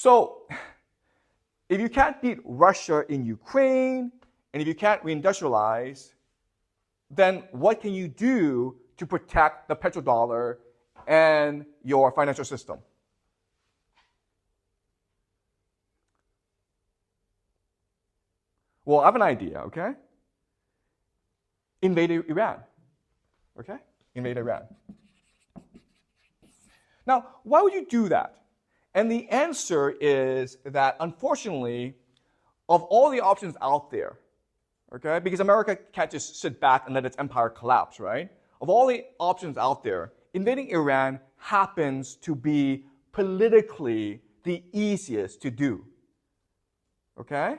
So if you can't beat Russia in Ukraine, and if you can't reindustrialize, then what can you do to protect the petrodollar and your financial system? Well, I have an idea, okay? Invade Iran, okay? Invade Iran. Now, why would you do that? And the answer is that, unfortunately, of all the options out there, okay, because America can't just sit back and let its empire collapse, right? Of all the options out there, invading Iran happens to be politically the easiest to do, okay?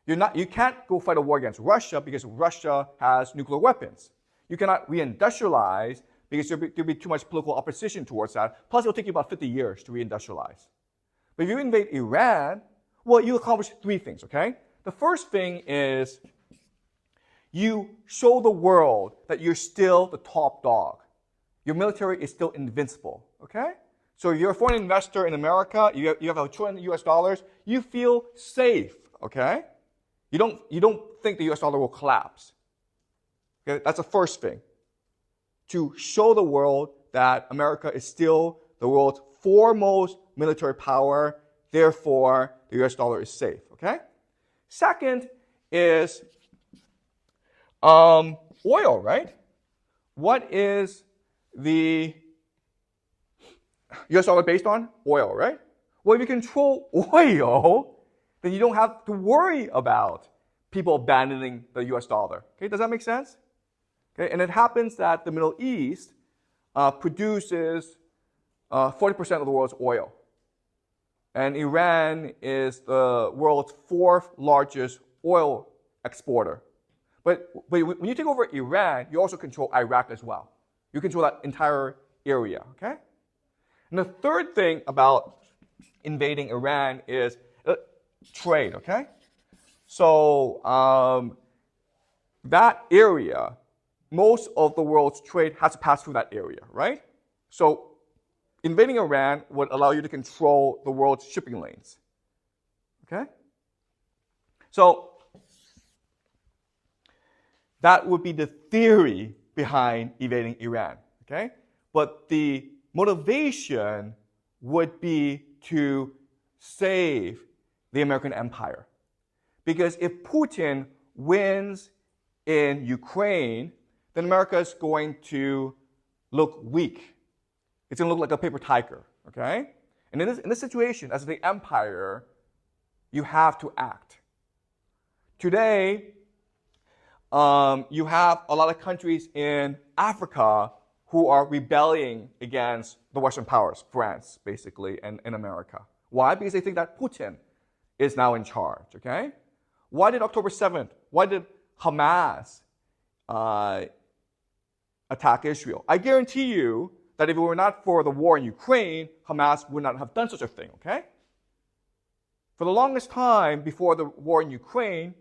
You can't go fight a war against Russia because Russia has nuclear weapons. You cannot reindustrialize because there'll be too much political opposition towards that. Plus, it'll take you about 50 years to reindustrialize. But if you invade Iran, well, you accomplish three things, okay? The first thing is you show the world that you're still the top dog. Your military is still invincible, okay? So if you're a foreign investor in America, you have $1 trillion US, you feel safe, okay? You don't think the US dollar will collapse. Okay? That's the first thing. To show the world that America is still the world's foremost military power, therefore the US dollar is safe, okay? Second is oil, right? What is the US dollar based on? Oil, right? Well, if you control oil, then you don't have to worry about people abandoning the US dollar. Okay, does that make sense? Okay, and it happens that the Middle East produces 40% of the world's oil. And Iran is the world's fourth largest oil exporter. But when you take over Iran, you also control Iraq as well. You control that entire area, okay? And the third thing about invading Iran is trade, okay? So that area, most of the world's trade has to pass through that area, right? So invading Iran would allow you to control the world's shipping lanes, okay? So that would be the theory behind invading Iran, okay? But the motivation would be to save the American empire. Because if Putin wins in Ukraine, then America is going to look weak. It's going to look like a paper tiger, okay? And in this situation, as the empire, you have to act. Today, you have a lot of countries in Africa who are rebelling against the Western powers, France, basically, and America. Why? Because they think that Putin is now in charge, okay? Why did October 7th, why did Hamas attack Israel? I guarantee you that if it were not for the war in Ukraine, Hamas would not have done such a thing, okay? For the longest time before the war in Ukraine,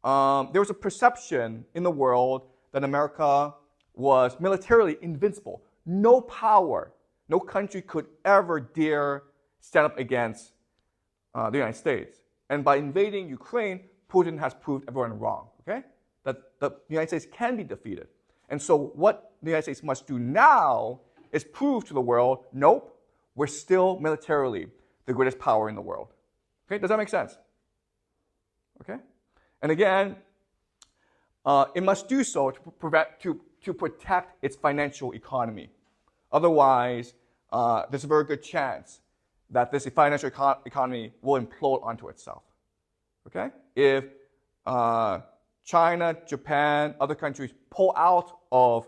there was a perception in the world that America was militarily invincible. No power, no country could ever dare stand up against the United States. And by invading Ukraine, Putin has proved everyone wrong, okay? That the United States can be defeated. And so what the United States must do now is prove to the world, nope, we're still militarily the greatest power in the world. Okay, does that make sense? Okay? And again, it must do so to protect its financial economy. Otherwise, there's a very good chance that this financial economy will implode onto itself. Okay? If China, Japan, other countries pull out of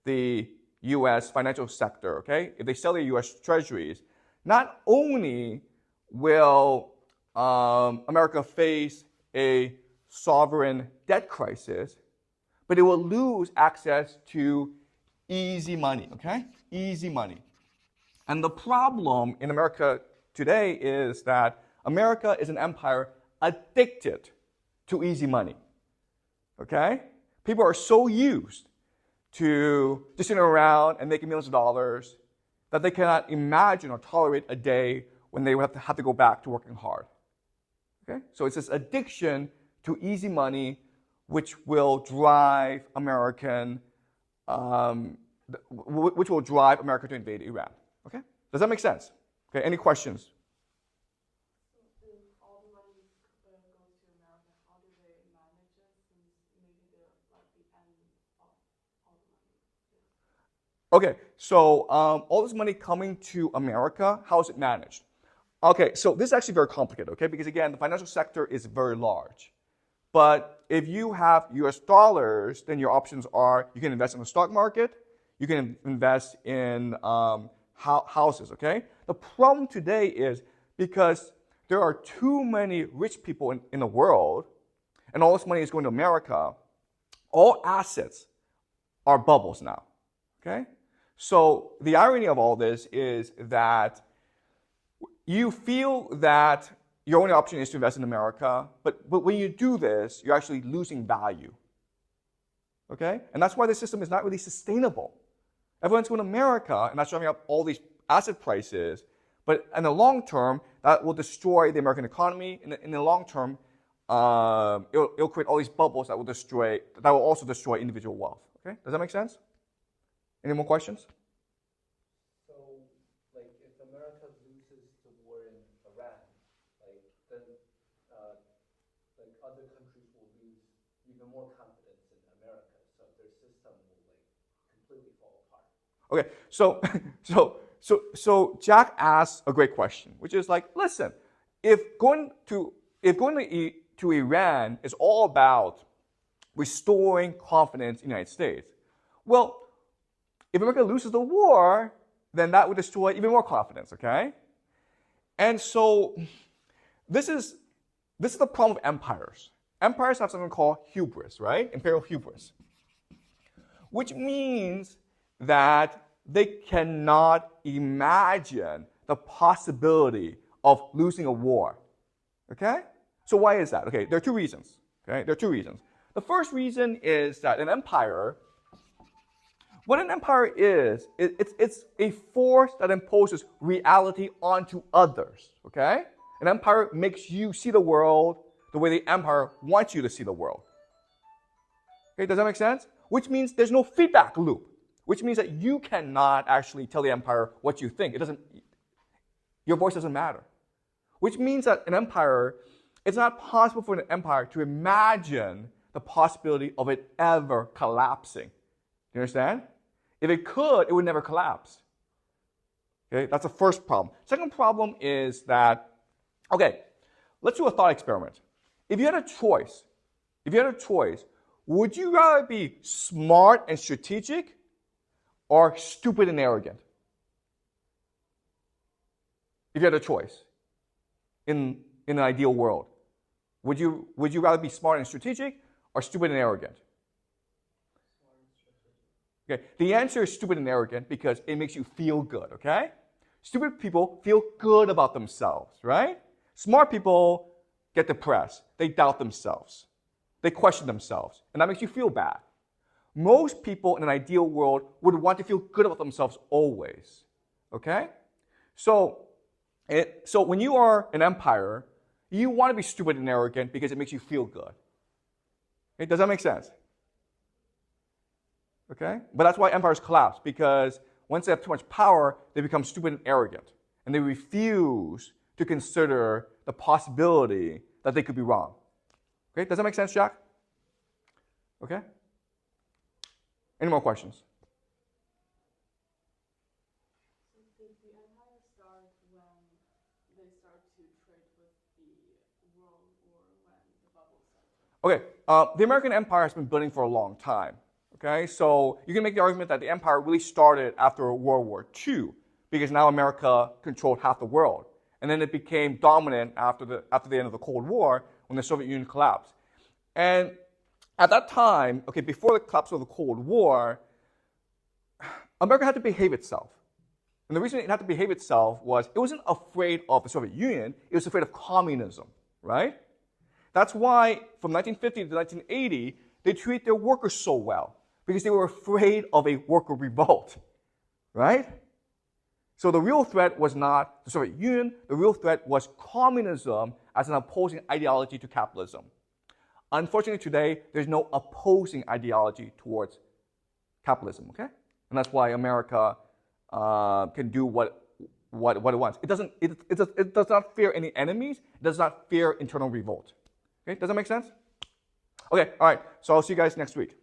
the U.S. financial sector, okay? If they sell their U.S. treasuries, not only will America face a sovereign debt crisis, but it will lose access to easy money, okay? Easy money. And the problem in America today is that America is an empire addicted to easy money, okay? People are so used to just sitting around and making millions of dollars that they cannot imagine or tolerate a day when they would have to go back to working hard. Okay? So it's this addiction to easy money which will drive America to invade Iran. Okay? Does that make sense? Okay, any questions? Okay, so all this money coming to America, how is it managed? Okay, so this is actually very complicated, okay? Because again, the financial sector is very large. But if you have US dollars, then your options are you can invest in the stock market, you can invest in houses, okay? The problem today is because there are too many rich people in the world, and all this money is going to America, all assets are bubbles now, okay? So the irony of all this is that you feel that your only option is to invest in America, but when you do this, you're actually losing value. Okay? And that's why the system is not really sustainable. Everyone's going to America, and that's driving up all these asset prices, but in the long term, that will destroy the American economy. In the long term, it'll create all these bubbles that will also destroy individual wealth. Okay? Does that make sense? Any more questions? So, like, if America loses the war in Iran, then other countries will lose even more confidence in America, so their system will completely fall apart. Okay, so Jack asked a great question, which is like, listen, if going to Iran is all about restoring confidence in the United States, well, if America loses the war, then that would destroy even more confidence, okay? And so this is the problem of empires. Empires have something called hubris, right? Imperial hubris. Which means that they cannot imagine the possibility of losing a war, okay? So why is that? Okay, there are two reasons, okay? There are two reasons. The first reason is that what an empire is, it's a force that imposes reality onto others, okay? An empire makes you see the world the way the empire wants you to see the world. Okay, does that make sense? Which means there's no feedback loop, which means that you cannot actually tell the empire what you think. Your voice doesn't matter. Which means that an empire, it's not possible for an empire to imagine the possibility of it ever collapsing. Do you understand? If it could, it would never collapse. Okay, that's the first problem. Second problem is that, okay, let's do a thought experiment. If you had a choice, would you rather be smart and strategic or stupid and arrogant? If you had a choice in an ideal world, would you rather be smart and strategic or stupid and arrogant? Okay, the answer is stupid and arrogant because it makes you feel good, okay? Stupid people feel good about themselves, right? Smart people get depressed. They doubt themselves. They question themselves, and that makes you feel bad. Most people in an ideal world would want to feel good about themselves always, okay? So when you are an empire, you want to be stupid and arrogant because it makes you feel good. Okay, does that make sense? Okay? But that's why empires collapse, because once they have too much power, they become stupid and arrogant. And they refuse to consider the possibility that they could be wrong. Okay? Does that make sense, Jack? Okay? Any more questions? Did the empire start when they start to trade with the world, or when the bubble started? Okay, the American empire has been building for a long time. Okay, so you can make the argument that the empire really started after World War II, because now America controlled half the world. And then it became dominant after the end of the Cold War, when the Soviet Union collapsed. And at that time, okay, before the collapse of the Cold War, America had to behave itself. And the reason it had to behave itself was it wasn't afraid of the Soviet Union, it was afraid of communism, right? That's why from 1950 to 1980, they treated their workers so well, because they were afraid of a worker revolt, right? So the real threat was not the Soviet Union. The real threat was communism as an opposing ideology to capitalism. Unfortunately, today, there's no opposing ideology towards capitalism, okay? And that's why America can do what it wants. It does not fear any enemies. It does not fear internal revolt. Okay, does that make sense? Okay, all right. So I'll see you guys next week.